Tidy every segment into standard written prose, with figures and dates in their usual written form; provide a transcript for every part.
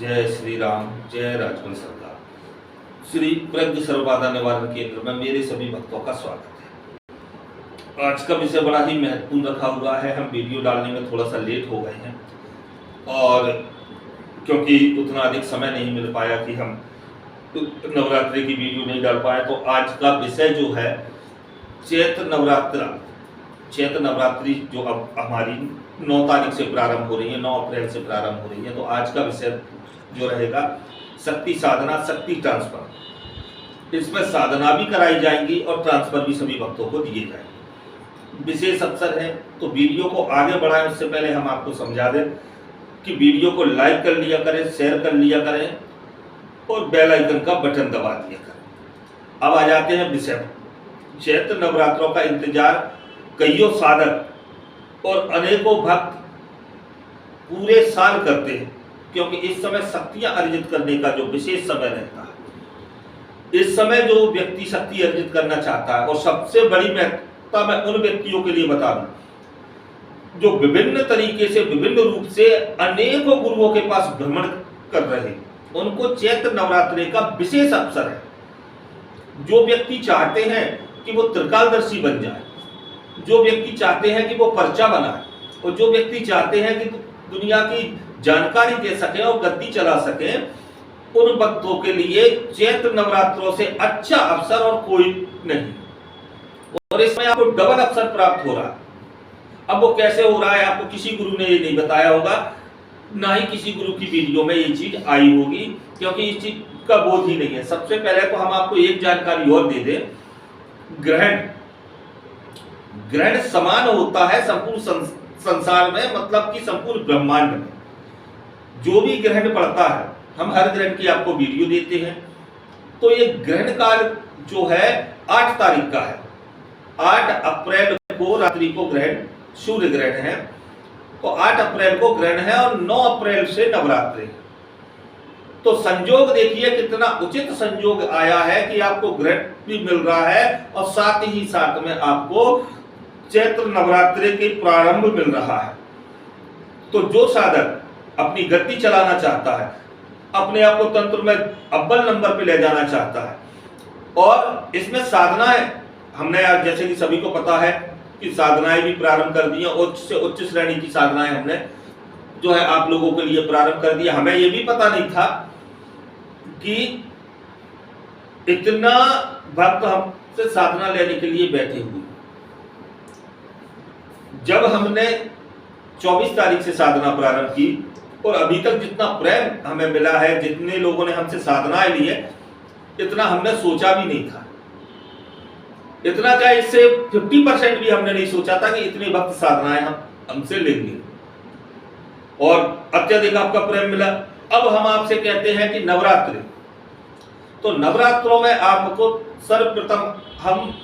जय श्री राम, जय राजकुल सरकार। श्री प्रज्ञ सर्वबाधा निवारण केंद्र में मेरे सभी भक्तों का स्वागत है। आज का विषय बड़ा ही महत्वपूर्ण रखा हुआ है। हम वीडियो डालने में थोड़ा सा लेट हो गए हैं और क्योंकि उतना अधिक समय नहीं मिल पाया कि हम नवरात्रि की वीडियो नहीं डाल पाए, तो आज का विषय जो है चैत्र नवरात्रि जो अब हमारी 9 तारीख से प्रारंभ हो रही है, 9 अप्रैल से प्रारंभ हो रही है। तो आज का विषय जो रहेगा शक्ति साधना, शक्ति ट्रांसफर। इसमें साधना भी कराई जाएंगी और ट्रांसफर भी सभी भक्तों को दिए जाएंगे। विशेष अवसर है, तो वीडियो को आगे बढ़ाएं उससे पहले हम आपको समझा दें कि वीडियो को लाइक कर लिया करें, शेयर कर लिया करें और बेल आइकन का बटन दबा दिया करें। अब आ जाते हैं विषय पर। चैत्र नवरात्रों का इंतजार कईयों साधक और अनेकों भक्त पूरे साल करते हैं, क्योंकि इस समय शक्तियां अर्जित करने का जो विशेष समय रहता है। इस समय जो व्यक्ति शक्ति अर्जित करना चाहता है, और सबसे बड़ी महत्वता मैं उन व्यक्तियों के लिए बता दूं जो विभिन्न तरीके से, विभिन्न रूप से अनेकों गुरुओं के पास भ्रमण कर रहे हैं, उनको चैत्र नवरात्रि का विशेष अवसर है। जो व्यक्ति चाहते हैं कि वो त्रिकालदर्शी बन जाए, जो व्यक्ति चाहते हैं कि वो पर्चा बनाए, और जो व्यक्ति चाहते हैं कि दुनिया की जानकारी दे सके और गद्दी चला सके, उन भक्तों के लिए चैत्र नवरात्रों से अच्छा अवसर और कोई नहीं। और इसमें आपको डबल अवसर प्राप्त हो रहा है। अब वो कैसे हो रहा है, आपको किसी गुरु ने ये नहीं बताया होगा, ना ही किसी गुरु की वीडियो में ये चीज आई होगी, क्योंकि इस चीज का बोध ही नहीं है। सबसे पहले तो हम आपको एक जानकारी और दे दें। ग्रहण समान होता है संपूर्ण संसार में, मतलब कि संपूर्ण ब्रह्मांड में जो भी ग्रहण पड़ता है, हम हर ग्रहण की आपको वीडियो देते हैं। तो ये ग्रहण काल जो है 8 तारीख का है। 8 अप्रैल को रात्रि को ग्रहण, सूर्य ग्रहण है, तो 8 अप्रैल को ग्रहण है और 9 अप्रैल से नवरात्रि। तो संयोग देखिए कितना उचित संयोग आया है कि आपको ग्रहण भी मिल रहा है और साथ ही साथ में आपको चैत्र नवरात्रि के प्रारंभ मिल रहा है। तो जो साधक अपनी गति चलाना चाहता है, अपने आप को तंत्र में अव्वल नंबर पे ले जाना चाहता है, और इसमें साधनाएं हमने आज, जैसे कि सभी को पता है कि साधनाएं भी प्रारंभ कर दी हैं। उच्च से उच्च श्रेणी की साधनाएं हमने जो है आप लोगों के लिए प्रारंभ कर दिया। हमें ये भी पता नहीं था कि इतना भक्त हमसे साधना लेने के लिए बैठे हुए। जब हमने 24 तारीख से साधना प्रारंभ की और अभी तक जितना प्रेम हमें मिला है, जितने लोगों ने हमसे साधनाएं ली है, इतना हमने सोचा भी नहीं था। इतना क्या, इससे 50% भी हमने नहीं सोचा था कि इतने भक्त साधनाएं हम हमसे लेंगे, और अत्यधिक आपका प्रेम मिला। अब हम आपसे कहते हैं कि नवरात्रि, तो नवरात्रों में आपको सर्वप्रथम हम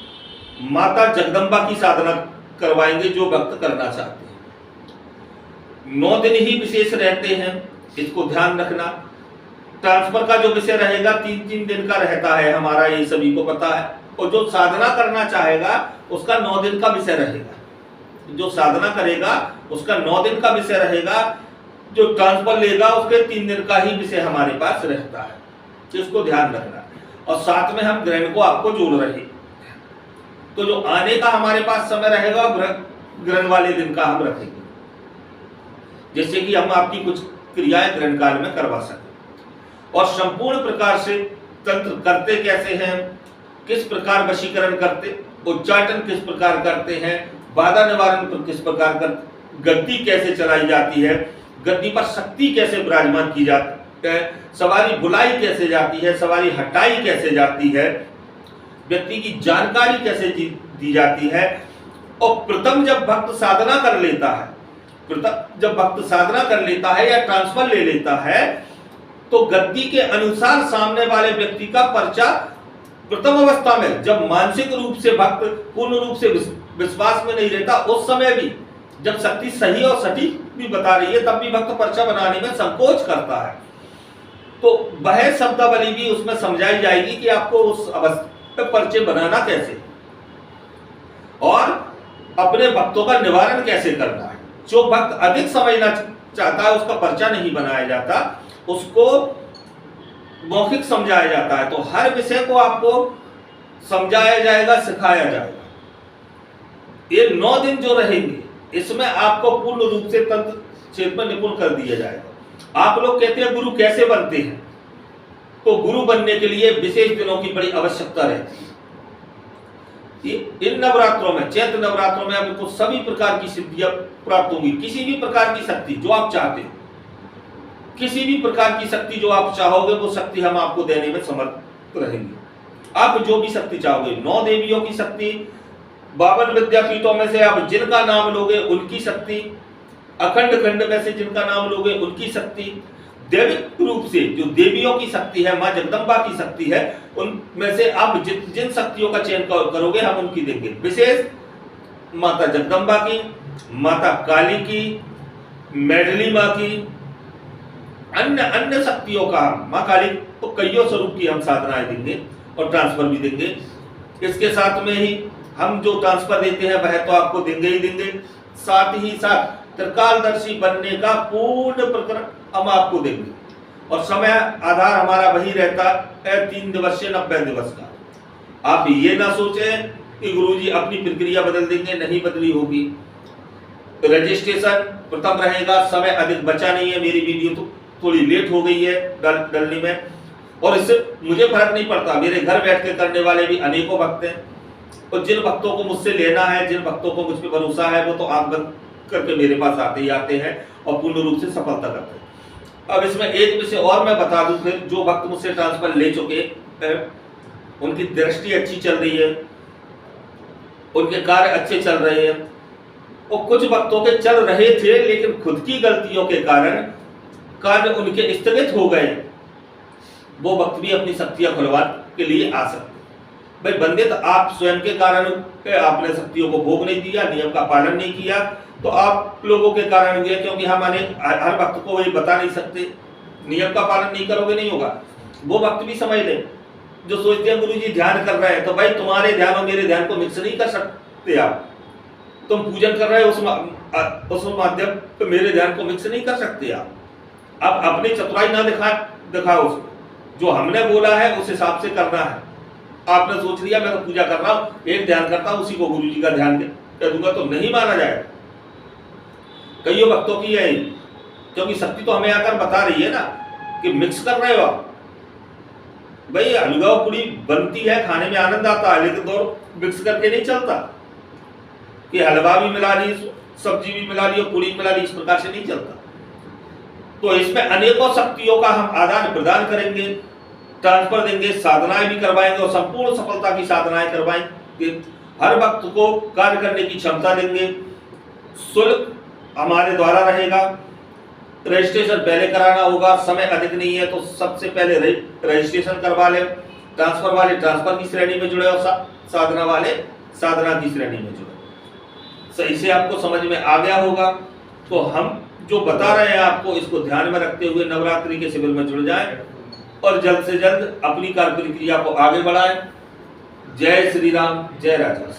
माता जगदम्बा की साधना करवाएंगे, जो भक्त करना चाहते हैं। 9 दिन ही विशेष रहते हैं, इसको ध्यान रखना। ट्रांसफर का जो विषय रहेगा 3-3 दिन का रहता है हमारा, ये सभी को पता है। और जो साधना करना चाहेगा उसका 9 दिन का विषय रहेगा। जो साधना करेगा उसका 9 दिन का विषय रहेगा। जो ट्रांसफर लेगा उसके 3 दिन का ही विषय हमारे पास रहता है, जिसको ध्यान रखना। और साथ में हम ग्रहण को आपको जोड़ रहे हैं, तो जो आने का हमारे पास समय रहेगा ग्रहण वाले दिन का हम रखेंगे, जिससे कि हम आपकी कुछ क्रियाएं ग्रहण काल में करवा सकें। और संपूर्ण प्रकार से तंत्र करते कैसे हैं, किस प्रकार वशीकरण करते, उच्चाटन किस प्रकार करते हैं, बाधा निवारण पर किस प्रकार करते, गद्दी कैसे चलाई जाती है, गद्दी पर शक्ति कैसे विराजमान की जाती है, सवारी बुलाई कैसे जाती है, सवारी हटाई कैसे जाती है, व्यक्ति की जानकारी कैसे दी जाती है। और प्रथम जब भक्त साधना कर लेता है, या ट्रांसफर ले लेता है, तो गद्दी के अनुसार सामने वाले व्यक्ति का पर्चा प्रथम अवस्था में, जब मानसिक रूप से भक्त पूर्ण रूप से विश्वास में नहीं रहता, उस समय भी जब शक्ति सही और सटीक भी बता रही है, तब भी भक्त पर्चा बनाने में संकोच करता है। तो वह शब्दावली भी उसमें समझाई जाएगी कि आपको उस अवस्था में पर्चे बनाना कैसे, और अपने भक्तों का निवारण कैसे करना है। जो भक्त अधिक समझना चाहता है उसका पर्चा नहीं बनाया जाता, उसको मौखिक समझाया जाता है। तो हर विषय को आपको समझाया जाएगा, सिखाया जाएगा। ये 9 दिन जो रहेंगे इसमें आपको पूर्ण रूप से तंत्र क्षेत्र में निपुण कर दिया जाएगा। आप लोग कहते हैं गुरु कैसे बनते हैं, तो गुरु बनने के लिए विशेष दिनों की बड़ी आवश्यकता रहती है। इन नवरात्रों में, चैत्र नवरात्रों में आपको सभी प्रकार की सिद्धियां प्राप्त होंगी। किसी भी प्रकार की शक्ति जो आप चाहते हो, किसी भी प्रकार की शक्ति जो आप चाहोगे वो शक्ति हम आपको देने में समर्थ रहेंगे। आप जो भी शक्ति चाहोगे, 9 देवियों की शक्ति, 52 विद्यापीठों में से आप जिनका नाम लोगे उनकी शक्ति, अखंड खंड में से जिनका नाम लोगे उनकी शक्ति, दैविक रूप से जो देवियों की शक्ति है, मां जगदम्बा की शक्ति है, उनमें से आप जिन शक्तियों का चयन करोगे हम उनकी देंगे। विशेष माता जगदम्बा की, माता काली की, मैडली माँ की, अन्य शक्तियों का, माँ काली तो कईयों स्वरूप की हम साधनाएं देंगे और ट्रांसफर भी देंगे। इसके साथ में ही हम जो ट्रांसफर देते हैं वह तो आपको देंगे ही देंगे, साथ ही साथ त्रिकालदर्शी बनने का पूर्ण प्रकरण हम आपको देंगे। और समय आधार हमारा वही रहता है 3 दिवस से 90 दिवस का। आप ये ना सोचें कि गुरुजी अपनी प्रक्रिया बदल देंगे, नहीं बदली होगी। रजिस्ट्रेशन प्रथम रहेगा, समय अधिक बचा नहीं है, मेरी वीडियो तो थोड़ी लेट हो गई है डलने में, और इससे मुझे फर्क नहीं पड़ता। मेरे घर बैठ के करने वाले भी अनेकों भक्त हैं, और जिन भक्तों को मुझसे लेना है, जिन भक्तों को मुझ पर भरोसा है, वो तो आंख बंद करके मेरे पास आते ही आते हैं और पूर्ण रूप से सफलता करते हैं। अब इसमें एक विषय और मैं बता दूं, फिर जो भक्त मुझसे ट्रांसफर ले चुके हैं उनकी दृष्टि अच्छी चल रही है, उनके कार्य अच्छे चल रहे हैं, और कुछ भक्तों के चल रहे थे लेकिन खुद की गलतियों के कारण कार्य उनके स्थगित हो गए। वो भक्त भी अपनी शक्तियां खुलवा के लिए आ सकते। भाई बंदे, तो आप स्वयं के कारण आपने शक्तियों को भोग नहीं दिया, नियम का पालन नहीं किया, तो आप लोगों के कारण हुए, क्योंकि हम हर भक्त को वही बता नहीं सकते। नियम का पालन नहीं करोगे नहीं होगा। वो भक्त भी समझ ले जो सोचते हैं गुरुजी ध्यान कर रहे हैं, तो भाई तुम्हारे ध्यान और मेरे ध्यान को मिक्स नहीं कर सकते आप। तुम पूजन कर रहे हो उस माध्यम तो मेरे ध्यान को मिक्स नहीं कर सकते आप। अब अपनी चतुराई ना दिखाओ उसको, जो हमने बोला है उस हिसाब से करना है। आपने सोच लिया मैं तो पूजा कर रहा हूँ, एक ध्यान करता हूँ, उसी को गुरुजी का ध्यान कर दूंगा, तो नहीं माना जाएगा। कईयों भक्तों की है, क्योंकि शक्ति तो हमें आकर बता रही है ना कि मिक्स कर रहे हो आप। भाई हलवा पूरी बनती है, खाने में आनंद आता है, लेकिन दो मिक्स करके नहीं चलता कि हलवा भी मिला ली, सब्जी भी मिला ली और पूरी मिला ली, इस प्रकार से नहीं चलता। तो इसमें अनेकों शक्तियों का हम आदान प्रदान करेंगे, ट्रांसफर देंगे, साधनाएं भी करवाएंगे और संपूर्ण सफलता की साधनाएं करवाएंगे। हर भक्त को कार्य करने की क्षमता देंगे। शुल्क हमारे द्वारा रहेगा। रजिस्ट्रेशन पहले कराना होगा, समय अधिक नहीं है तो सबसे पहले रजिस्ट्रेशन करवा ले। ट्रांसफर वाले ट्रांसफर की श्रेणी में जुड़े और साधना वाले साधना की श्रेणी में जुड़े। सही से आपको समझ में आ गया होगा। तो हम जो बता रहे हैं आपको, इसको ध्यान में रखते हुए नवरात्रि के शिविर में जुड़ जाएं और जल्द से जल्द अपनी कार्य प्रक्रिया को आगे बढ़ाएं। जय श्री राम, जय राजा।